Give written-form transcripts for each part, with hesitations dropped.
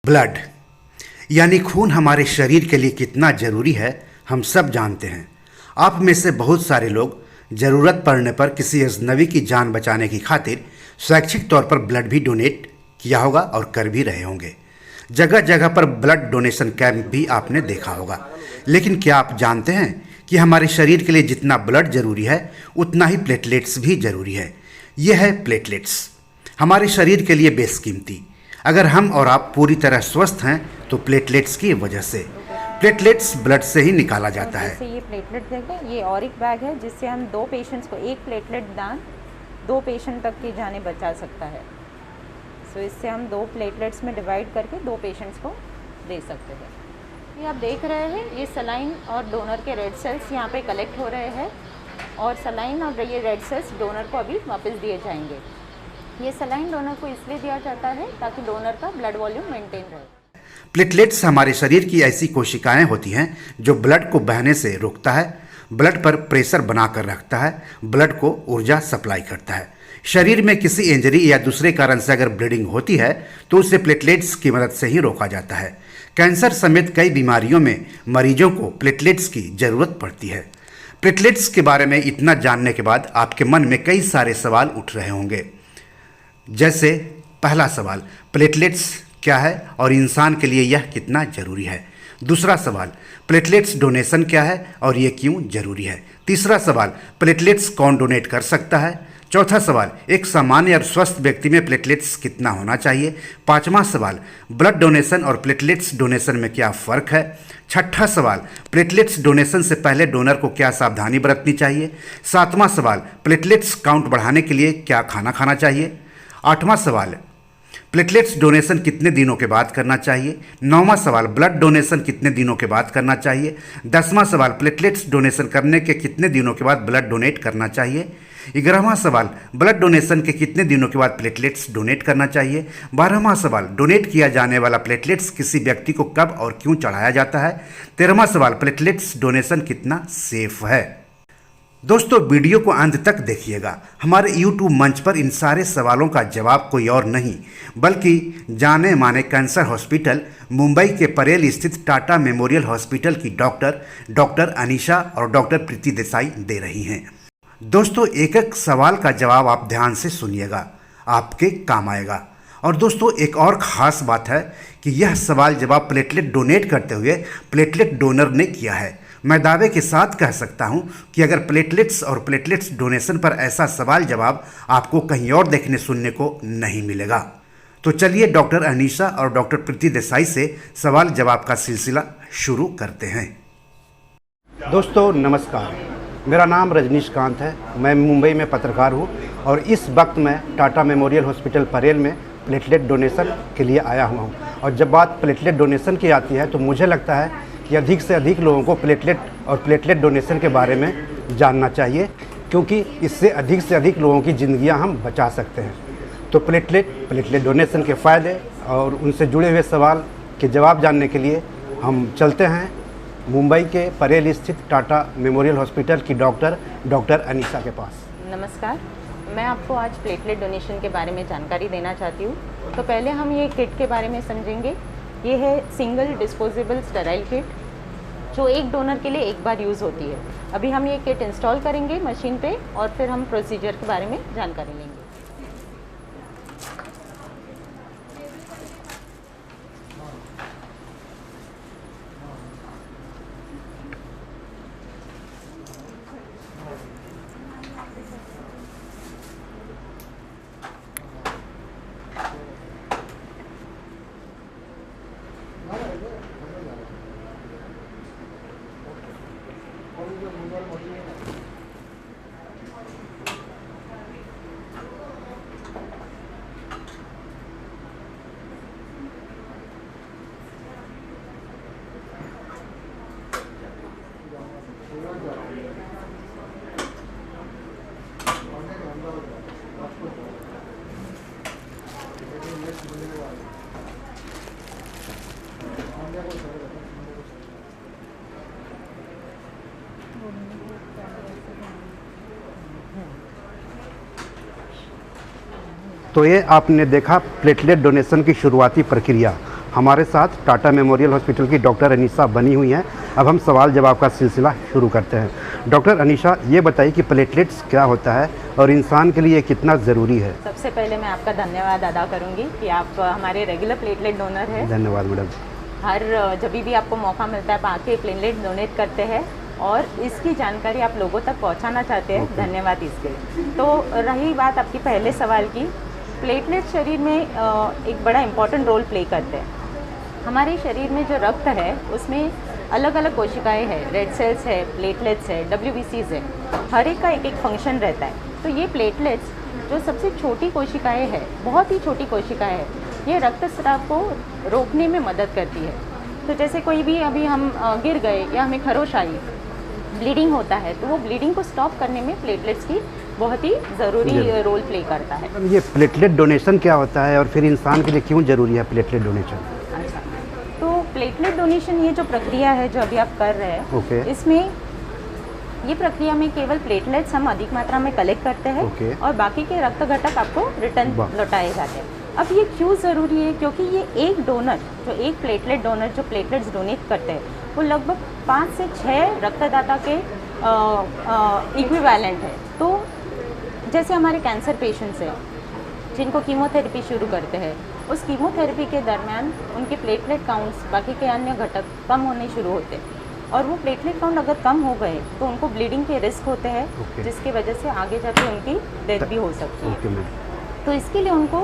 Blood यानी खून हमारे शरीर के लिए कितना ज़रूरी है हम सब जानते हैं। आप में से बहुत सारे लोग ज़रूरत पड़ने पर किसी अजनबी की जान बचाने की खातिर स्वैच्छिक तौर पर ब्लड भी डोनेट किया होगा और कर भी रहे होंगे। जगह जगह पर ब्लड डोनेशन कैंप भी आपने देखा होगा। लेकिन क्या आप जानते हैं कि हमारे शरीर के लिए जितना ब्लड ज़रूरी है उतना ही प्लेटलेट्स भी ज़रूरी है। यह है प्लेटलेट्स, हमारे शरीर के लिए बेशकीमती। अगर हम और आप पूरी तरह स्वस्थ हैं तो प्लेटलेट्स की वजह से। प्लेटलेट्स ब्लड से ही निकाला जाता है। जैसे ये प्लेटलेट देखें, ये ऑरिक बैग है जिससे हम 2 पेशेंट्स को एक प्लेटलेट दान 2 पेशेंट तक की जानें बचा सकता है। सो इससे हम 2 प्लेटलेट्स में डिवाइड करके 2 पेशेंट्स को दे सकते हैं। ये आप देख रहे हैं, ये सलाइन और डोनर के रेड सेल्स यहाँ पे कलेक्ट हो रहे हैं और सलाइन और ये रेड सेल्स डोनर को अभी वापस दिए जाएंगे। ये सलाइन डोनर को इसलिए दिया जाता है ताकि डोनर का ब्लड वॉल्यूम मेंटेन रहे। प्लेटलेट्स हमारे शरीर की ऐसी कोशिकाएं होती हैं जो ब्लड को बहने से रोकता है, ब्लड पर प्रेशर बनाकर रखता है, ब्लड को ऊर्जा सप्लाई करता है। शरीर में किसी इंजरी या दूसरे कारण से अगर ब्लीडिंग होती है तो उसे प्लेटलेट्स की मदद से ही रोका जाता है। कैंसर समेत कई बीमारियों में मरीजों को प्लेटलेट्स की ज़रूरत पड़ती है। प्लेटलेट्स के बारे में इतना जानने के बाद आपके मन में कई सारे सवाल उठ रहे होंगे। जैसे पहला सवाल, प्लेटलेट्स क्या है और इंसान के लिए यह कितना ज़रूरी है। दूसरा सवाल, प्लेटलेट्स डोनेशन क्या है और ये क्यों ज़रूरी है। तीसरा सवाल, प्लेटलेट्स कौन डोनेट कर सकता है। चौथा सवाल, एक सामान्य और स्वस्थ व्यक्ति में प्लेटलेट्स कितना होना चाहिए। पांचवा सवाल, ब्लड डोनेशन और प्लेटलेट्स डोनेशन में क्या फ़र्क है। छठा सवाल, प्लेटलेट्स डोनेशन से पहले डोनर को क्या सावधानी बरतनी चाहिए। सातवां सवाल, प्लेटलेट्स काउंट बढ़ाने के लिए क्या खाना खाना चाहिए। आठवां सवाल, प्लेटलेट्स डोनेशन कितने दिनों के बाद करना चाहिए। नौवां सवाल, ब्लड डोनेशन कितने दिनों के बाद करना चाहिए। 10वां सवाल, प्लेटलेट्स डोनेशन करने के कितने दिनों के बाद ब्लड डोनेट करना चाहिए। 11वां सवाल, ब्लड डोनेशन के कितने दिनों के बाद प्लेटलेट्स डोनेट करना चाहिए। 12वां सवाल, डोनेट किया जाने वाला प्लेटलेट्स किसी व्यक्ति को कब और क्यों चढ़ाया जाता है। 13वां सवाल, प्लेटलेट्स डोनेशन कितना सेफ है। दोस्तों, वीडियो को अंत तक देखिएगा। हमारे YouTube मंच पर इन सारे सवालों का जवाब कोई और नहीं बल्कि जाने माने कैंसर हॉस्पिटल मुंबई के परेल स्थित टाटा मेमोरियल हॉस्पिटल की डॉक्टर अनीशा और डॉक्टर प्रीति देसाई दे रही हैं। दोस्तों, एक एक सवाल का जवाब आप ध्यान से सुनिएगा, आपके काम आएगा। और दोस्तों, एक और ख़ास बात है कि यह सवाल जवाब प्लेटलेट डोनेट करते हुए प्लेटलेट डोनर ने किया है। मैं दावे के साथ कह सकता हूं कि अगर प्लेटलेट्स और प्लेटलेट्स डोनेशन पर ऐसा सवाल जवाब आपको कहीं और देखने सुनने को नहीं मिलेगा। तो चलिए डॉक्टर अनीशा और डॉक्टर प्रीति देसाई से सवाल जवाब का सिलसिला शुरू करते हैं। दोस्तों नमस्कार, मेरा नाम रजनीशकांत है। मैं मुंबई में पत्रकार हूं और इस वक्त मैं टाटा मेमोरियल हॉस्पिटल परेल में प्लेटलेट डोनेशन के लिए आया हुआ हूं। और जब बात प्लेटलेट डोनेशन की आती है तो मुझे लगता है कि अधिक से अधिक लोगों को प्लेटलेट डोनेशन के बारे में जानना चाहिए, क्योंकि इससे अधिक लोगों की ज़िंदगियां हम बचा सकते हैं। तो प्लेटलेट डोनेशन के फ़ायदे और उनसे जुड़े हुए सवाल के जवाब जानने के लिए हम चलते हैं मुंबई के परेल स्थित टाटा मेमोरियल हॉस्पिटल की डॉक्टर अनीशा के पास। नमस्कार, मैं आपको आज प्लेटलेट डोनेशन के बारे में जानकारी देना चाहती हूँ। तो पहले हम ये किट के बारे में समझेंगे। ये है सिंगल डिस्पोजेबल स्टेराइल किट, जो एक डोनर के लिए एक बार यूज़ होती है। अभी हम ये किट इंस्टॉल करेंगे मशीन पे और फिर हम प्रोसीजर के बारे में जानकारी लेंगे। तो ये आपने देखा प्लेटलेट डोनेशन की शुरुआती प्रक्रिया। हमारे साथ टाटा मेमोरियल हॉस्पिटल की डॉक्टर अनीशा बनी हुई हैं। अब हम सवाल जवाब का सिलसिला शुरू करते हैं। डॉक्टर अनीशा, ये बताइए कि प्लेटलेट्स क्या होता है और इंसान के लिए कितना ज़रूरी है? सबसे पहले मैं आपका धन्यवाद अदा करूंगी कि आप हमारे रेगुलर प्लेटलेट डोनर हैं। धन्यवाद मैडम। हर जब भी आपको मौका मिलता है आप आके प्लेटलेट डोनेट करते हैं और इसकी जानकारी आप लोगों तक पहुंचाना चाहते हैं। धन्यवाद इसके लिए। तो रही बात आपकी पहले सवाल की, प्लेटलेट शरीर में एक बड़ा इम्पॉर्टेंट रोल प्ले करते हैं। हमारे शरीर में जो रक्त है उसमें अलग अलग कोशिकाएं हैं, रेड सेल्स है, प्लेटलेट्स है, WBCs है, हर एक का एक एक फंक्शन रहता है। तो ये प्लेटलेट्स जो सबसे छोटी कोशिकाएं हैं, बहुत ही छोटी कोशिकाएं हैं, ये रक्तस्राव को रोकने में मदद करती है। तो जैसे कोई भी अभी हम गिर गए या हमें खरोश आई, ब्लीडिंग होता है, तो वो ब्लीडिंग को स्टॉप करने में प्लेटलेट्स की बहुत ही ज़रूरी रोल प्ले करता है। मैडम, ये प्लेटलेट डोनेशन क्या होता है और फिर इंसान के लिए क्यों ज़रूरी है प्लेटलेट डोनेशन? अच्छा, तो प्लेटलेट डोनेशन ये जो प्रक्रिया है जो अभी आप कर रहे हैं, ओके। इसमें ये प्रक्रिया में केवल प्लेटलेट्स हम अधिक मात्रा में कलेक्ट करते हैं ओके। और बाकी के रक्त घटक आपको रिटर्न वाह। लौटाए जाते हैं। अब ये क्यों ज़रूरी है? क्योंकि ये एक डोनर, जो एक प्लेटलेट डोनर जो प्लेटलेट्स डोनेट करते हैं, वो लगभग 5 से 6 रक्तदाता के इक्विवेलेंट है। तो जैसे हमारे कैंसर पेशेंट्स हैं जिनको कीमोथेरेपी शुरू करते हैं, उस कीमोथेरेपी के दरमियान उनके प्लेटलेट काउंट्स, बाकी के अन्य घटक कम होने शुरू होते हैं और वो प्लेटलेट काउंट अगर कम हो गए तो उनको ब्लीडिंग के रिस्क होते हैं, ओके। जिसकी वजह से आगे जाके उनकी डेथ भी हो सकती है। Okay ma'am. तो इसके लिए उनको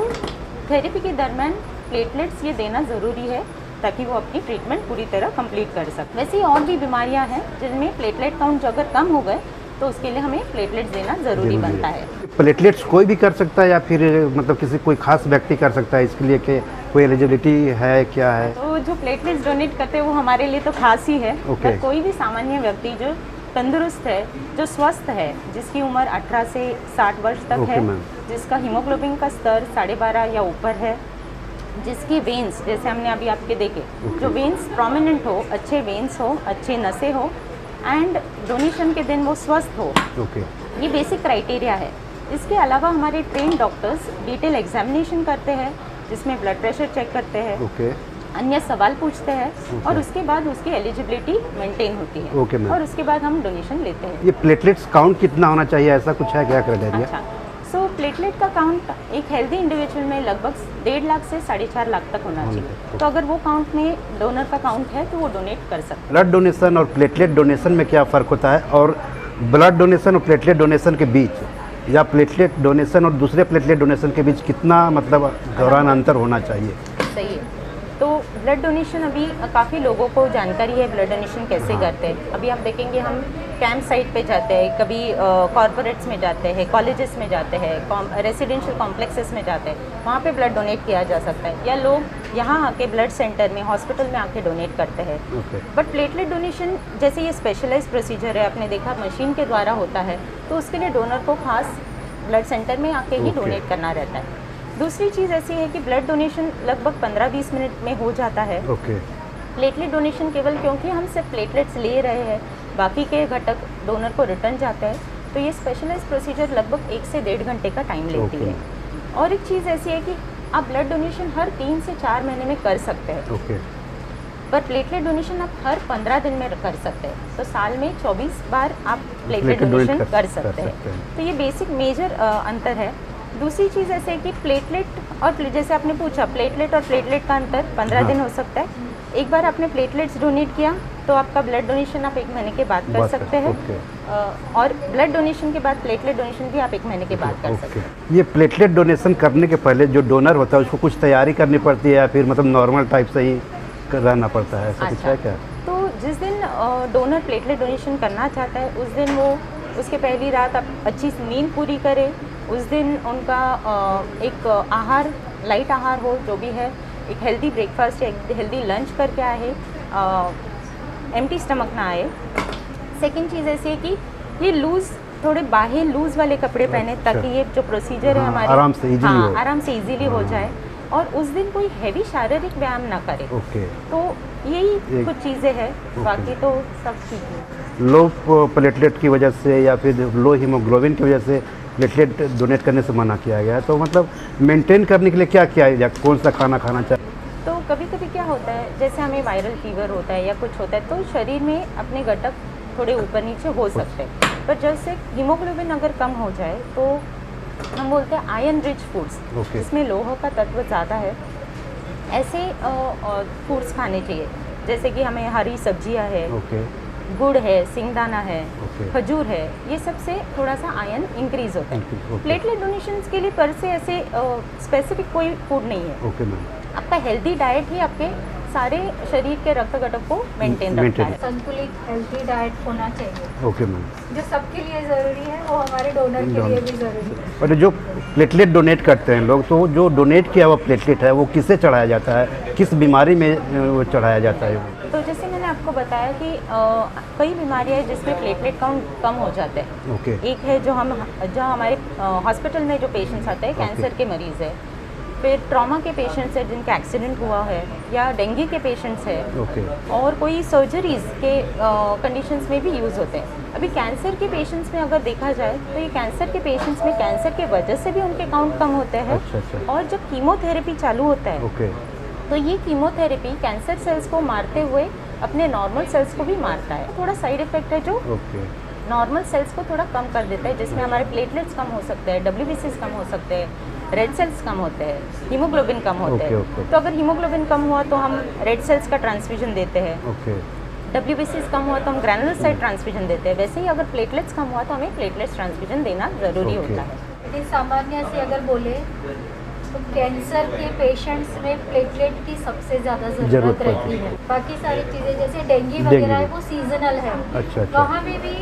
थेरेपी के दरमियान प्लेटलेट्स ये देना ज़रूरी है ताकि वो अपनी ट्रीटमेंट पूरी तरह कंप्लीट कर सकें। वैसे और भी बीमारियां हैं जिनमें प्लेटलेट काउंट जो अगर कम हो गए तो उसके लिए हमें प्लेटलेट्स देना ज़रूरी बनता है। प्लेटलेट्स कोई भी कर सकता है या फिर मतलब किसी कोई खास व्यक्ति कर सकता है? इसके लिए कि कोई एलिजिबिलिटी है, क्या है? तो जो प्लेटलेट्स डोनेट करते हैं वो हमारे लिए तो खास ही है। ओके। पर कोई भी सामान्य व्यक्ति जो तंदुरुस्त है, जो स्वस्थ है, जिसकी उम्र 18 से 60 वर्ष तक ओके है, मैम। जिसका हीमोग्लोबिन का स्तर 12.5 या ऊपर है, जिसकी वेन्स जैसे हमने अभी आपके देखे, जो वेन्स प्रोमिनेंट हो, अच्छे वेन्स हो, अच्छे नसें हो एंड डोनेशन के दिन वो स्वस्थ हो, ओके। ये बेसिक क्राइटेरिया है। इसके अलावा हमारे ट्रेन डॉक्टर्स डिटेल एग्जामिनेशन करते हैं जिसमें ब्लड प्रेशर चेक करते हैं, ओके। अन्य सवाल पूछते हैं और उसके बाद उसकी एलिजिबिलिटी मेंटेन होती है। Okay ma'am. और उसके बाद हम डोनेशन लेते हैं। ये प्लेटलेट्स काउंट कितना होना चाहिए, ऐसा कुछ है क्या क्राइटेरिया? अच्छा, सो प्लेटलेट का काउंट एक हेल्दी इंडिविजुअल में लगभग 1.5 लाख से 4.5 लाख तक होना चाहिए। तो अगर वो काउंट में डोनर का काउंट है तो वो डोनेट कर सकते हैं। ब्लड डोनेशन और प्लेटलेट डोनेशन में क्या फ़र्क होता है, और ब्लड डोनेशन और प्लेटलेट डोनेशन के बीच या प्लेटलेट डोनेशन और दूसरे प्लेटलेट डोनेशन के बीच कितना मतलब दौरान अंतर होना चाहिए? सही है। तो ब्लड डोनेशन अभी काफ़ी लोगों को जानकारी है ब्लड डोनेशन कैसे करते हैं। अभी आप देखेंगे हम कैंप साइट पे जाते हैं, कभी कॉर्पोरेट्स में जाते हैं, कॉलेजेस में जाते हैं, रेसिडेंशियल कॉम्प्लेक्सेस में जाते हैं, वहाँ पे ब्लड डोनेट किया जा सकता है, या लोग यहाँ आके ब्लड सेंटर में, हॉस्पिटल में आके डोनेट करते हैं। ओके। बट प्लेटलेट डोनेशन जैसे ये स्पेशलाइज्ड प्रोसीजर है, आपने देखा मशीन के द्वारा होता है, तो उसके लिए डोनर को खास ब्लड सेंटर में आके ही ओके। डोनेट करना रहता है। दूसरी चीज़ ऐसी है कि ब्लड डोनेशन लगभग 15-20 मिनट में हो जाता है। ओके। प्लेटलेट डोनेशन केवल क्योंकि हम सिर्फ प्लेटलेट्स ले रहे हैं, बाकी के घटक डोनर को रिटर्न जाते हैं, तो ये स्पेशलाइज्ड प्रोसीजर लगभग 1 से 1.5 घंटे का टाइम लेती ओके। है। और एक चीज़ ऐसी है कि आप ब्लड डोनेशन हर 3 से 4 महीने में कर सकते हैं, ओके। पर प्लेटलेट डोनेशन आप हर 15 दिन में कर सकते हैं। तो साल में 24 बार आप प्लेटलेट डोनेशन कर सकते हैं। तो ये बेसिक मेजर अंतर है। दूसरी चीज़ ऐसे है कि प्लेटलेट और जैसे आपने पूछा, प्लेटलेट और प्लेटलेट का अंतर 15 दिन हो सकता है। एक बार आपने प्लेटलेट्स डोनेट किया तो आपका ब्लड डोनेशन आप 1 महीने के बाद कर सकते हैं, और ब्लड डोनेशन के बाद प्लेटलेट डोनेशन भी आप 1 महीने के बाद कर सकते हैं। ये प्लेटलेट डोनेशन करने के पहले जो डोनर होता है उसको कुछ तैयारी करनी पड़ती है या फिर मतलब नॉर्मल टाइप से ही रहना पड़ता है, ऐसा कुछ है क्या? तो जिस दिन डोनर प्लेटलेट डोनेशन करना चाहता है उस दिन वो उसके पहली रात आप अच्छी नींद पूरी करें। उस दिन उनका एक आहार, लाइट आहार हो जो भी है, एक हेल्दी ब्रेकफास्ट या एक हेल्दी लंच करके आए, एम्प्टी स्टमक ना आए। सेकंड चीज़ ऐसी है कि ये लूज़, थोड़े बाहें लूज़ वाले कपड़े पहने ताकि ये जो प्रोसीजर है हमारे आराम से इजीली हो जाए, और उस दिन कोई हैवी शारीरिक व्यायाम ना करे। ओके। तो यही कुछ चीज़ें हैं, बाकी तो सब ठीक है। लो प्लेटलेट की वजह से या फिर लो हीमोग्लोबिन की वजह से प्लेटलेट डोनेट करने से मना किया गया है, तो मतलब मेंटेन करने के लिए क्या किया जाए, कौन सा खाना खाना चाहिए? तो कभी कभी क्या होता है, जैसे हमें वायरल फीवर होता है या कुछ होता है, तो शरीर में अपने घटक थोड़े ऊपर नीचे हो सकते हैं, पर जैसे हीमोग्लोबिन अगर कम हो जाए तो हम बोलते हैं आयरन रिच फूड्स, जिसमें लोह का तत्व ज़्यादा है, ऐसे फूड्स खाने चाहिए। जैसे कि हमें हरी सब्जियां है, गुड़ है, सिंगदाना है, खजूर है, ये सबसे थोड़ा सा आयरन इंक्रीज होता है। प्लेटलेट डोनेशंस के लिए पर से ऐसे स्पेसिफिक कोई फूड नहीं है। आपका हेल्दी डाइट ही आपके सारे शरीर के रक्त घटक को मेंटेन रखता है। संतुलित हेल्दी डाइट होना चाहिए। Okay ma'am. जो सबके लिए ज़रूरी है वो हमारे डोनर के लिए भी ज़रूरी है। और जो प्लेटलेट डोनेट करते हैं लोग, तो जो डोनेट किया हुआ प्लेटलेट है वो किसे चढ़ाया जाता है, किस बीमारी में वो चढ़ाया जाता है? तो जैसे मैंने आपको बताया कि कई बीमारियां हैं जिसमें प्लेटलेट काउंट कम हो जाते हैं। ओके। एक है जो हमारे हॉस्पिटल में जो पेशेंट्स आते हैं, कैंसर के मरीज़ है, फिर ट्रॉमा के पेशेंट्स हैं जिनका एक्सीडेंट हुआ है, या डेंगू के पेशेंट्स हैं, ओके। और कोई सर्जरीज के कंडीशंस में भी यूज़ होते हैं। अभी कैंसर के पेशेंट्स में अगर देखा जाए तो ये कैंसर के पेशेंट्स में कैंसर के वजह से भी उनके काउंट कम होते हैं। अच्छा। और जब कीमोथेरेपी चालू होता है, ओके। तो ये कीमोथेरेपी कैंसर सेल्स को मारते हुए अपने नॉर्मल सेल्स को भी मारता है। थोड़ा साइड इफेक्ट है जो नॉर्मल सेल्स को थोड़ा कम कर देता है, जिसमें हमारे प्लेटलेट्स कम हो सकते हैं, WBCs कम हो सकते हैं, रेड सेल्स कम होते हैं, हीमोग्लोबिन कम होते हैं। तो अगर हीमोग्लोबिन कम हुआ तो हम रेड सेल्स का ट्रांसफ्यूजन देते हैं। WBCs कम हुआ तो हम ग्रैनुलोसाइट ट्रांसफ्यूजन देते हैं। वैसे ही अगर प्लेटलेट्स कम हुआ तो हमें प्लेटलेट्स ट्रांसफ्यूजन देना ज़रूरी होता है। यदि सामान्य से अगर बोले तो कैंसर के पेशेंट्स में प्लेटलेट की सबसे ज़्यादा ज़रूरत रहती है। बाकी सारी चीज़ें जैसे डेंगू वगैरह है वो सीजनल है। अच्छा। वहाँ में भी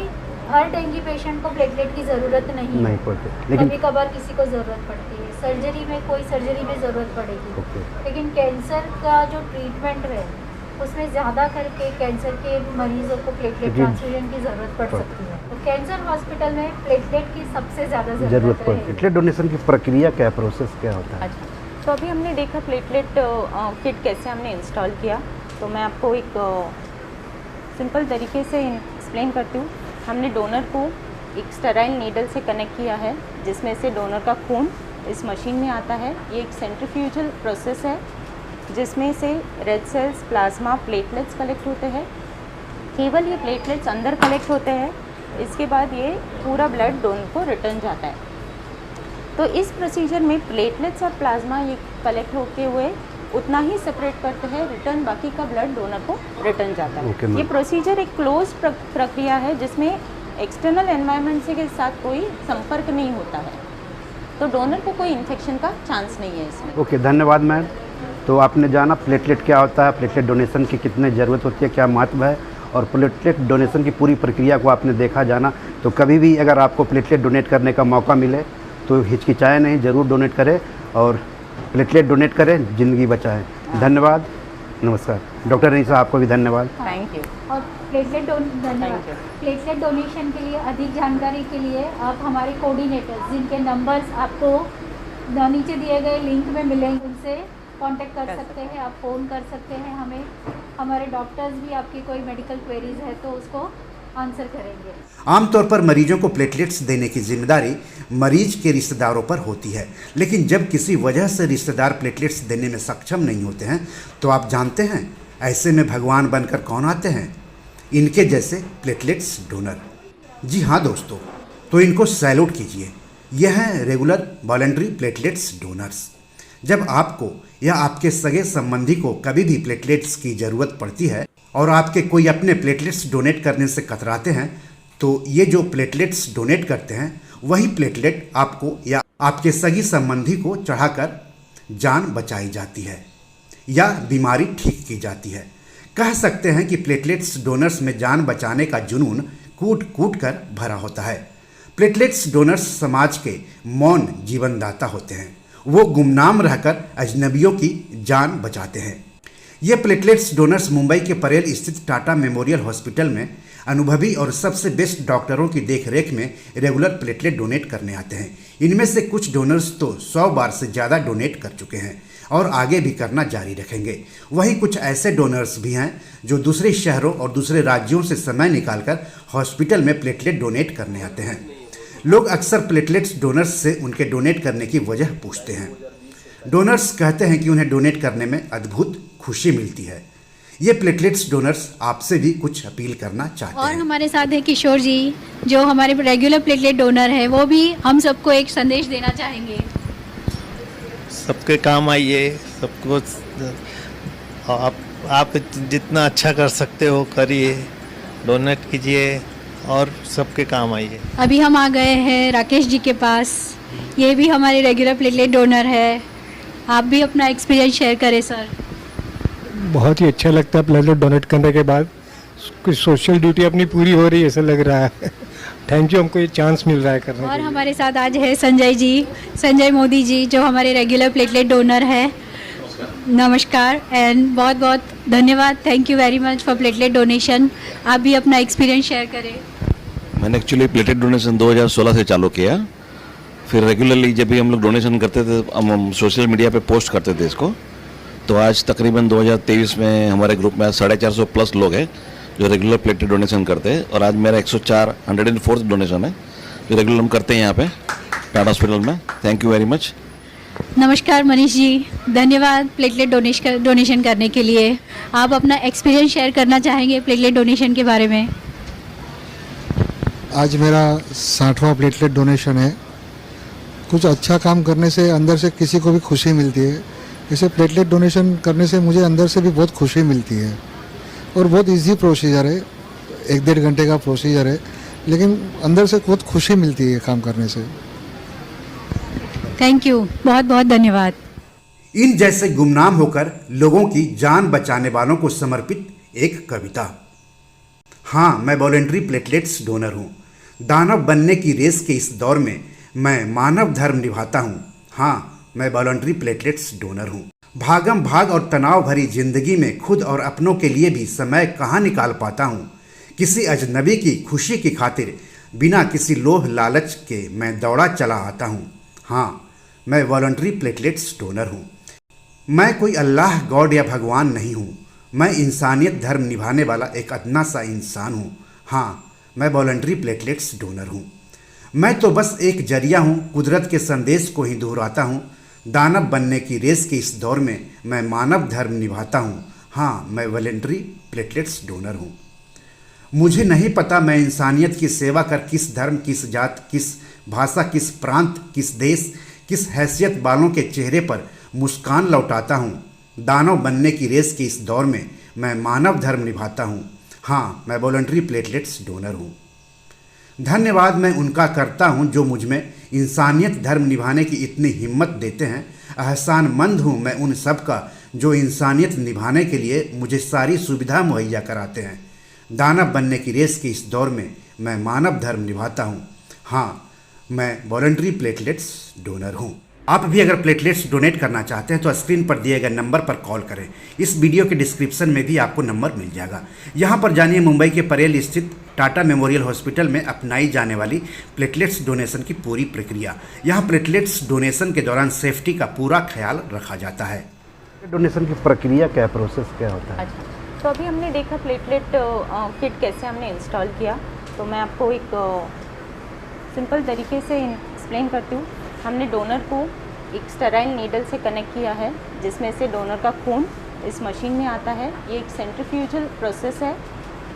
हर डेंगू पेशेंट को प्लेटलेट की ज़रूरत नहीं पड़ती, लेकिन कभी कभार किसी को ज़रूरत पड़ती है। सर्जरी में कोई सर्जरी में ज़रूरत पड़ेगी, लेकिन कैंसर का जो ट्रीटमेंट है उसमें ज़्यादा करके कैंसर के मरीजों को प्लेटलेट ट्रांसफ्यूजन की ज़रूरत पड़ सकती है। तो कैंसर हॉस्पिटल में प्लेटलेट की सबसे ज़्यादा ज़रूरत पड़ती है। प्लेटलेट डोनेशन की प्रक्रिया क्या है, प्रोसेस क्या होता है? अच्छा, तो अभी हमने देखा प्लेटलेट किट कैसे हमने इंस्टॉल किया, तो मैं आपको एक सिंपल तरीके से एक्सप्लेन करती हूँ। हमने डोनर को एक स्टेराइल नीडल से कनेक्ट किया है, जिसमें से डोनर का खून इस मशीन में आता है। ये एक सेंट्रीफ्यूजल प्रोसेस है जिसमें से red cells, plasma, platelets collect होते हैं। केवल ये प्लेटलेट्स अंदर कलेक्ट होते हैं, इसके बाद ये पूरा ब्लड डोनर को रिटर्न जाता है। तो इस प्रोसीजर में प्लेटलेट्स और प्लाज्मा ये कलेक्ट होते हुए उतना ही सेपरेट करते हैं, रिटर्न बाकी का ब्लड डोनर को रिटर्न जाता है। ये प्रोसीजर एक क्लोज प्रक्रिया है जिसमें एक्सटर्नल एनवायरनमेंट से के साथ कोई संपर्क नहीं होता है, तो डोनर को कोई इन्फेक्शन का चांस नहीं है इसमें। ओके, धन्यवाद मैम। तो आपने जाना प्लेटलेट क्या होता है, प्लेटलेट डोनेशन की कितनी ज़रूरत होती है, क्या महत्व है, और प्लेटलेट डोनेशन की पूरी प्रक्रिया को आपने देखा जाना। तो कभी भी अगर आपको प्लेटलेट डोनेट करने का मौका मिले तो हिचकिचाएं नहीं, ज़रूर डोनेट करें और प्लेटलेट डोनेट करें, ज़िंदगी बचाएं। धन्यवाद, नमस्कार। डॉक्टर रनीसा, आपको भी धन्यवाद। Thank you. और प्लेटलेट डोनेशन के लिए अधिक जानकारी के लिए आप हमारे कोऑर्डिनेटर्स जिनके नंबर्स आपको नीचे दिए गए लिंक में मिलेंगे, उनसे कांटेक्ट कर सकते हैं। आप फ़ोन कर सकते हैं हमें। हमारे डॉक्टर्स भी आपकी कोई मेडिकल क्वेरीज है तो उसको आंसर करेंगे। आमतौर पर मरीजों को प्लेटलेट्स देने की जिम्मेदारी मरीज के रिश्तेदारों पर होती है, लेकिन जब किसी वजह से रिश्तेदार प्लेटलेट्स देने में सक्षम नहीं होते हैं तो आप जानते हैं ऐसे में भगवान बनकर कौन आते हैं? इनके जैसे प्लेटलेट्स डोनर। जी हाँ दोस्तों, तो इनको सैल्यूट कीजिए। यह हैं रेगुलर वॉलंटरी प्लेटलेट्स डोनर्स। जब आपको या आपके सगे संबंधी को कभी भी प्लेटलेट्स की ज़रूरत पड़ती है और आपके कोई अपने प्लेटलेट्स डोनेट करने से कतराते हैं, तो ये जो प्लेटलेट्स डोनेट करते हैं वही प्लेटलेट आपको या आपके सगी संबंधी को चढ़ाकर जान बचाई जाती है या बीमारी ठीक की जाती है। कह सकते हैं कि प्लेटलेट्स डोनर्स में जान बचाने का जुनून कूट कूट कर भरा होता है। प्लेटलेट्स डोनर्स समाज के मौन जीवनदाता होते हैं। वो गुमनाम रहकर अजनबियों की जान बचाते हैं। ये प्लेटलेट्स डोनर्स मुंबई के परेल स्थित टाटा मेमोरियल हॉस्पिटल में अनुभवी और सबसे बेस्ट डॉक्टरों की देखरेख में रेगुलर प्लेटलेट डोनेट करने आते हैं। इनमें से कुछ डोनर्स तो 100 बार से ज़्यादा डोनेट कर चुके हैं और आगे भी करना जारी रखेंगे। वहीं कुछ ऐसे डोनर्स भी हैं जो दूसरे शहरों और दूसरे राज्यों से समय निकालकर हॉस्पिटल में प्लेटलेट डोनेट करने आते हैं। लोग अक्सर प्लेटलेट्स डोनर्स से उनके डोनेट करने की वजह पूछते हैं। डोनर्स कहते हैं कि उन्हें डोनेट करने में अद्भुत खुशी मिलती है। ये प्लेटलेट्स डोनर्स आपसे भी कुछ अपील करना चाहते और हैं। हमारे साथ है किशोर जी, जो हमारे रेगुलर प्लेटलेट डोनर है। वो भी हम सबको एक संदेश देना चाहेंगे। सबके काम आइए, सबको आप जितना अच्छा कर सकते हो करिए, डोनेट कीजिए और सबके काम आइए। अभी हम आ गए हैं राकेश जी के पास। ये भी हमारे रेगुलर प्लेटलेट डोनर है। आप भी अपना एक्सपीरियंस शेयर करें सर। बहुत ही अच्छा लगता है प्लेटलेट डोनेट करने के बाद, कुछ सोशल ड्यूटी अपनी पूरी हो रही है ऐसा लग रहा है। थैंक यू, हमको ये चांस मिल रहा है करने और के लिए। हमारे साथ आज है संजय जी, संजय मोदी जी, जो हमारे रेगुलर प्लेटलेट डोनर है। नमस्कार एंड बहुत बहुत धन्यवाद। Thank you very much for platelet donation. आप भी अपना एक्सपीरियंस शेयर करें। मैंने एक्चुअली प्लेटलेट डोनेशन 2016 से चालू किया। फिर रेगुलरली जब भी हम लोग डोनेशन करते थे हम सोशल मीडिया पे पोस्ट करते थे इसको। तो आज तकरीबन 2023 में हमारे ग्रुप में 450 प्लस लोग हैं जो रेगुलर प्लेटलेट डोनेशन करते हैं। और आज मेरा 104 डोनेशन है जो रेगुलर हम करते हैं यहाँ पे टाटा हॉस्पिटल में। Thank you very much. नमस्कार मनीष जी, धन्यवाद प्लेटलेट डोनेशन करने के लिए। आप अपना एक्सपीरियंस शेयर करना चाहेंगे प्लेटलेट डोनेशन के बारे में? आज मेरा 60वां प्लेटलेट डोनेशन है। कुछ अच्छा काम करने से अंदर से किसी को भी खुशी मिलती है। जैसे प्लेटलेट डोनेशन करने से मुझे अंदर से भी बहुत खुशी मिलती है। और बहुत इजी प्रोसीजर है, 1-1.5 घंटे का प्रोसीजर है, लेकिन अंदर से बहुत खुशी मिलती है काम करने से। थैंक यू, बहुत बहुत धन्यवाद। इन जैसे गुमनाम होकर लोगों की जान बचाने वालों को समर्पित एक कविता। हाँ, मैं वॉलंटरी प्लेटलेट्स डोनर हूँ। दानव बनने की रेस के इस दौर में मैं मानव धर्म निभाता हूँ। हाँ, मैं वॉलंटरी प्लेटलेट्स डोनर हूँ। भागम भाग और तनाव भरी जिंदगी में खुद और अपनों के लिए भी समय कहाँ निकाल पाता हूँ। किसी अजनबी की खुशी की खातिर बिना किसी लोभ लालच के मैं दौड़ा चला आता हूँ। हाँ, मैं वॉलंटरी प्लेटलेट्स डोनर हूँ। मैं कोई अल्लाह गॉड या भगवान नहीं हूँ। मैं इंसानियत धर्म निभाने वाला एक अदना सा इंसान हूँ। हाँ, मैं वॉलंटरी प्लेटलेट्स डोनर हूँ। मैं तो बस एक जरिया हूँ, कुदरत के संदेश को ही दोहराता हूँ। दानव बनने की रेस के इस दौर में मैं मानव धर्म निभाता हूँ। हाँ, मैं वॉलंटरी प्लेटलेट्स डोनर हूँ। मुझे नहीं पता मैं इंसानियत की सेवा कर किस धर्म, किस जात, किस भाषा, किस प्रांत, किस देश, किस हैसियत वालों के चेहरे पर मुस्कान लौटाता हूँ। दानव बनने की रेस के इस दौर में मैं मानव धर्म निभाता हूँ। हाँ, मैं वॉलंटरी प्लेटलेट्स डोनर हूँ। धन्यवाद मैं उनका करता हूँ जो मुझ में इंसानियत धर्म निभाने की इतनी हिम्मत देते हैं। एहसानमंद हूँ मैं उन सब का जो इंसानियत निभाने के लिए मुझे सारी सुविधा मुहैया कराते हैं। दानव बनने की रेस के इस दौर में मैं मानव धर्म निभाता हूँ। हाँ, मैं वॉलंटरी प्लेटलेट्स डोनर हूँ। आप भी अगर प्लेटलेट्स डोनेट करना चाहते हैं तो स्क्रीन पर दिए गए नंबर पर कॉल करें। इस वीडियो के डिस्क्रिप्शन में भी आपको नंबर मिल जाएगा। यहाँ पर जानिए मुंबई के परेल स्थित टाटा मेमोरियल हॉस्पिटल में अपनाई जाने वाली प्लेटलेट्स डोनेशन की पूरी प्रक्रिया। यहाँ प्लेटलेट्स डोनेशन के दौरान सेफ्टी का पूरा ख्याल रखा जाता है। डोनेशन की प्रक्रिया क्या है, प्रोसेस क्या होता है? अच्छा, तो अभी हमने देखा प्लेटलेट किट कैसे हमने इंस्टॉल किया। तो मैं आपको एक सिंपल तरीके से एक्सप्लेन करती हूँ। हमने डोनर को एक स्टेराइल नीडल से कनेक्ट किया है, जिसमें से डोनर का खून इस मशीन में आता है। ये एक सेंट्रीफ्यूजल प्रोसेस है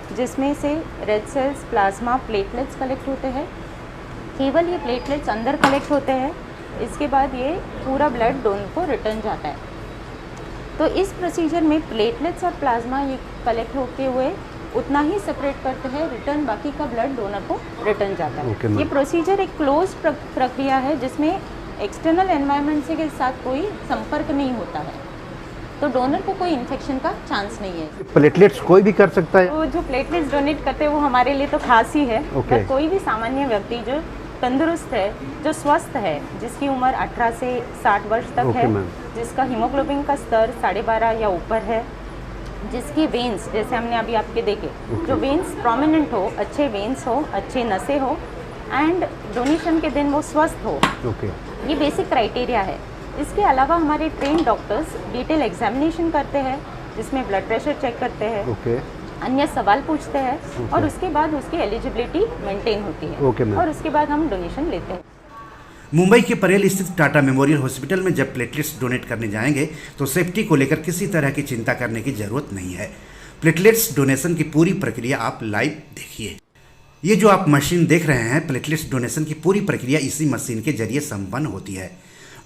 जिसमें से red cells, plasma, platelets collect होते हैं। केवल ये प्लेटलेट्स अंदर कलेक्ट होते हैं। इसके बाद ये पूरा ब्लड डोनर को रिटर्न जाता है। तो इस प्रोसीजर में प्लेटलेट्स और प्लाज्मा ये कलेक्ट होते हुए उतना ही सेपरेट करते हैं, रिटर्न बाकी का ब्लड डोनर को रिटर्न जाता है। ये प्रोसीजर एक क्लोज प्रक्रिया है जिसमें एक्सटर्नल एनवायरनमेंट से के साथ कोई संपर्क नहीं होता है, तो डोनर को कोई इन्फेक्शन का चांस नहीं है। प्लेटलेट्स कोई भी कर सकता है? तो जो प्लेटलेट्स डोनेट करते हैं वो हमारे लिए तो खास ही है। Okay. कोई भी सामान्य व्यक्ति जो तंदुरुस्त है, जो स्वस्थ है, जिसकी उम्र 18 से 60 वर्ष तक Okay, है, ma'am. जिसका हीमोग्लोबिन का स्तर 12.5 या ऊपर है, जिसकी वेन्स जैसे हमने अभी आपके देखे, जो वेन्स प्रोमिनेंट हो, अच्छे वेन्स हो, अच्छे नसें हो एंड डोनेशन के दिन वो स्वस्थ हो। ओके, ये बेसिक क्राइटेरिया है। इसके अलावा हमारे ट्रेन डॉक्टर्स डिटेल एग्जामिनेशन करते हैं जिसमें ब्लड प्रेशर चेक करते हैं, ओके, अन्य सवाल पूछते हैं और उसके बाद उसकी एलिजिबिलिटी मेंटेन होती है Okay, ma'am. और उसके बाद हम डोनेशन लेते हैं। मुंबई के परेल स्थित टाटा मेमोरियल हॉस्पिटल में जब प्लेटलेट्स डोनेट करने जाएंगे तो सेफ्टी को लेकर किसी तरह की चिंता करने की जरूरत नहीं है। प्लेटलेट्स डोनेशन की पूरी प्रक्रिया आप लाइव देखिए। ये जो आप मशीन देख रहे हैं, प्लेटलेट्स डोनेशन की पूरी प्रक्रिया इसी मशीन के जरिए संपन्न होती है।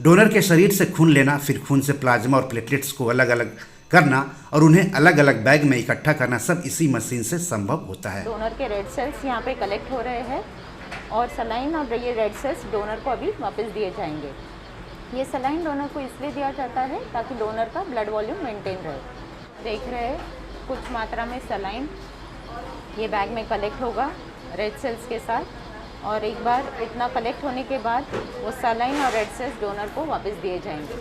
डोनर के शरीर से खून लेना, फिर खून से प्लाज्मा और प्लेटलेट्स को अलग अलग करना और उन्हें अलग अलग बैग में इकट्ठा करना सब इसी मशीन से संभव होता है। डोनर के रेड सेल्स यहाँ पे कलेक्ट हो रहे हैं और सलाइन और ये रेड सेल्स डोनर को अभी वापस दिए जाएंगे। ये सलाइन डोनर को इसलिए दिया जाता है ताकि डोनर का ब्लड वॉल्यूम मेंटेन रहे। देख रहे हैं कुछ मात्रा में सलाइन ये बैग में कलेक्ट होगा रेड सेल्स के साथ, और एक बार इतना कलेक्ट होने के बाद वो सलाइन और रेड सेल्स डोनर को वापस दिए जाएंगे।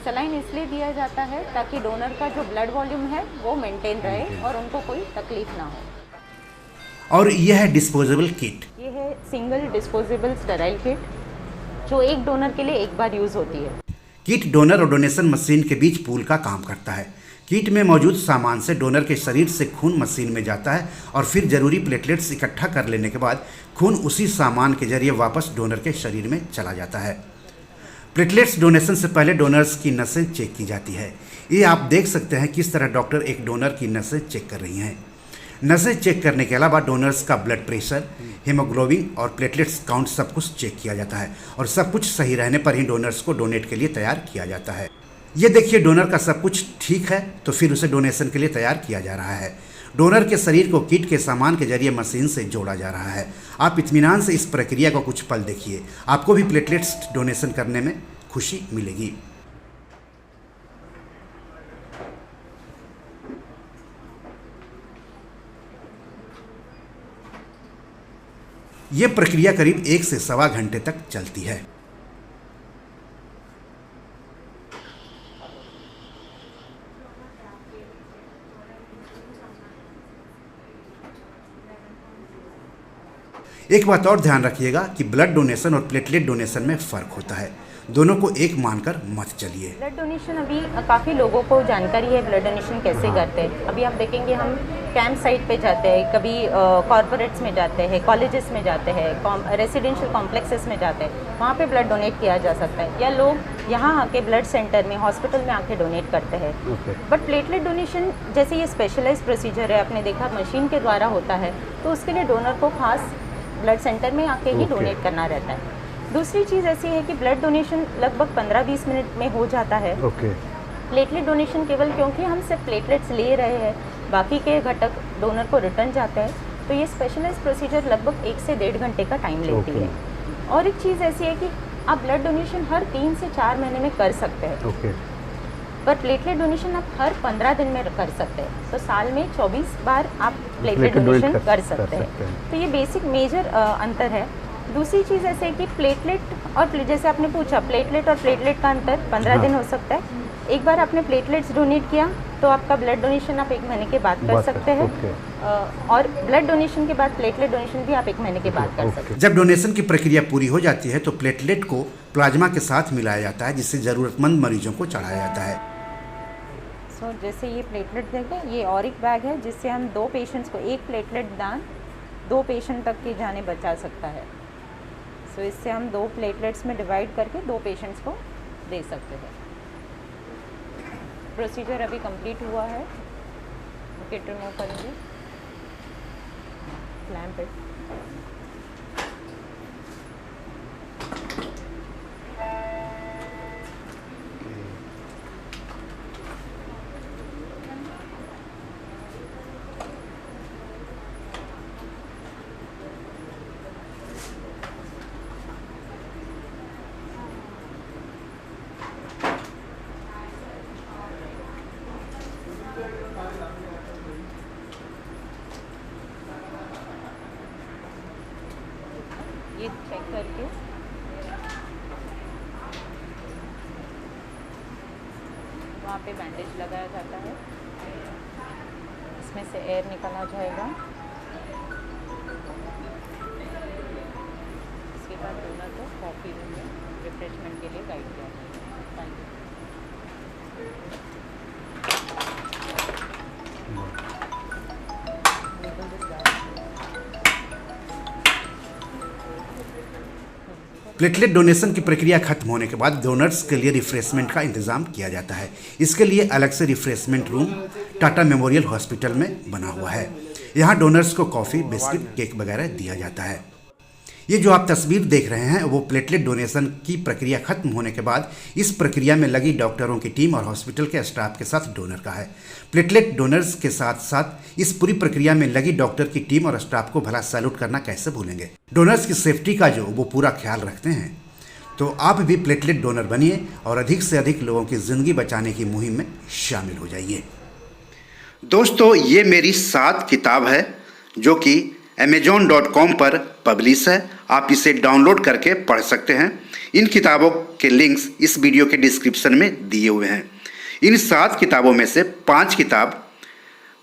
सलाइन इसलिए दिया जाता है ताकि डोनर का जो ब्लड वॉल्यूम है वो मेंटेन रहे और उनको कोई तकलीफ ना हो। और यह है डिस्पोजेबल किट। ये है सिंगल डिस्पोजेबल स्टेराइल किट जो एक डोनर के लिए एक बार यूज़ होती है। किट डोनर और डोनेशन मशीन के बीच पुल का काम करता है। किट में मौजूद सामान से डोनर के शरीर से खून मशीन में जाता है और फिर जरूरी प्लेटलेट्स इकट्ठा कर लेने के बाद खून उसी सामान के जरिए वापस डोनर के शरीर में चला जाता है। प्लेटलेट्स डोनेशन से पहले डोनर्स की नसें चेक की जाती है। ये आप देख सकते हैं किस तरह डॉक्टर एक डोनर की नसें चेक कर रही हैं। नसें चेक करने के अलावा डोनर्स का ब्लड प्रेशर, हीमोग्लोबिन और प्लेटलेट्स काउंट सब कुछ चेक किया जाता है और सब कुछ सही रहने पर ही डोनर्स को डोनेट के लिए तैयार किया जाता है। ये देखिए डोनर का सब कुछ ठीक है तो फिर उसे डोनेशन के लिए तैयार किया जा रहा है। डोनर के शरीर को किट के सामान के जरिए मशीन से जोड़ा जा रहा है। आप इत्मीनान से इस प्रक्रिया को कुछ पल देखिए, आपको भी प्लेटलेट्स डोनेशन करने में खुशी मिलेगी। ये प्रक्रिया करीब 1 से सवा घंटे तक चलती है। एक बात और ध्यान रखिएगा कि ब्लड डोनेशन और प्लेटलेट डोनेशन में फ़र्क होता है। दोनों को एक मानकर मत चलिए। ब्लड डोनेशन अभी काफ़ी लोगों को जानकारी है ब्लड डोनेशन कैसे करते हैं। अभी आप देखेंगे हम कैंप साइट पे जाते हैं, कभी कॉर्पोरेट्स में जाते हैं, कॉलेजेस में जाते हैं, रेसिडेंशियल कॉम्प्लेक्सेस में जाते हैं, वहाँ पे ब्लड डोनेट किया जा सकता है, या लोग यहाँ आके ब्लड सेंटर में, हॉस्पिटल में आके डोनेट करते हैं। बट प्लेटलेट डोनेशन जैसे ये स्पेशलाइज्ड प्रोसीजर है, आपने देखा मशीन के द्वारा होता है, तो उसके लिए डोनर को खास ब्लड सेंटर में आके ही डोनेट करना रहता है। दूसरी चीज़ ऐसी है कि ब्लड डोनेशन लगभग 15-20 मिनट में हो जाता है। प्लेटलेट डोनेशन केवल क्योंकि हम सिर्फ प्लेटलेट्स ले रहे हैं, बाकी के घटक डोनर को रिटर्न जाते हैं, तो ये स्पेशलाइज्ड प्रोसीजर लगभग 1 से 1.5 घंटे का टाइम लेती है। और एक चीज़ ऐसी है कि आप ब्लड डोनेशन हर 3 से 4 महीने में कर सकते हैं, पर प्लेटलेट डोनेशन आप हर 15 दिन में कर सकते हैं। तो साल में 24 बार आप प्लेटलेट डोनेशन कर सकते हैं। तो ये बेसिक मेजर अंतर है। दूसरी चीज़ ऐसे है कि प्लेटलेट और जैसे आपने पूछा, प्लेटलेट और प्लेटलेट का अंतर 15 दिन हो सकता है। एक बार आपने प्लेटलेट्स डोनेट किया तो आपका ब्लड डोनेशन आप 1 महीने के बाद कर सकते हैं, और ब्लड डोनेशन के बाद प्लेटलेट डोनेशन भी आप 1 महीने के बाद कर सकते हैं। जब डोनेशन की प्रक्रिया पूरी हो जाती है तो प्लेटलेट को प्लाज्मा के साथ मिलाया जाता है, जिससे ज़रूरतमंद मरीजों को चढ़ाया जाता है। सो जैसे ये प्लेटलेट देखें, ये ऑरिक बैग है जिससे हम 2 पेशेंट्स को 1 प्लेटलेट दान 2 पेशेंट तक की जाने बचा सकता है। सो इससे हम 2 प्लेटलेट्स में डिवाइड करके 2 पेशेंट्स को दे सकते हैं। प्रोसीजर अभी कंप्लीट हुआ है। किट रिमूव करेंगे, क्लैंप इट। ये चेक करके वहाँ पे बैंडेज लगाया जाता है, इसमें से एयर निकाला जाएगा। इसके बाद डोनर को कॉफ़ी रूम में रिफ्रेशमेंट के लिए गाइड किया जाएगा। Thank you. प्लेटलेट डोनेशन की प्रक्रिया खत्म होने के बाद डोनर्स के लिए रिफ्रेशमेंट का इंतजाम किया जाता है। इसके लिए अलग से refreshment room Tata memorial hospital में बना हुआ है। यहाँ डोनर्स को कॉफ़ी, बिस्किट, केक वगैरह दिया जाता है। ये जो आप तस्वीर देख रहे हैं वो प्लेटलेट डोनेशन की प्रक्रिया खत्म होने के बाद इस प्रक्रिया में लगी डॉक्टरों की टीम और हॉस्पिटल के स्टाफ के साथ डोनर का है। प्लेटलेट डोनर्स के साथ साथ इस पूरी प्रक्रिया में लगी डॉक्टर की टीम और स्टाफ को भला सैल्यूट करना कैसे भूलेंगे। डोनर्स की सेफ्टी का जो वो पूरा ख्याल रखते हैं। तो आप भी प्लेटलेट डोनर बनिए और अधिक से अधिक लोगों की ज़िंदगी बचाने की मुहिम में शामिल हो जाइए। दोस्तों, ये मेरी 7 किताब है जो कि amazon.com पर पब्लिश है। आप इसे डाउनलोड करके पढ़ सकते हैं। इन किताबों के लिंक्स इस वीडियो के डिस्क्रिप्शन में दिए हुए हैं। इन 7 किताबों में से 5 किताब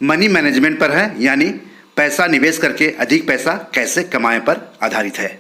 मनी मैनेजमेंट पर है, यानी पैसा निवेश करके अधिक पैसा कैसे कमाएं पर आधारित है।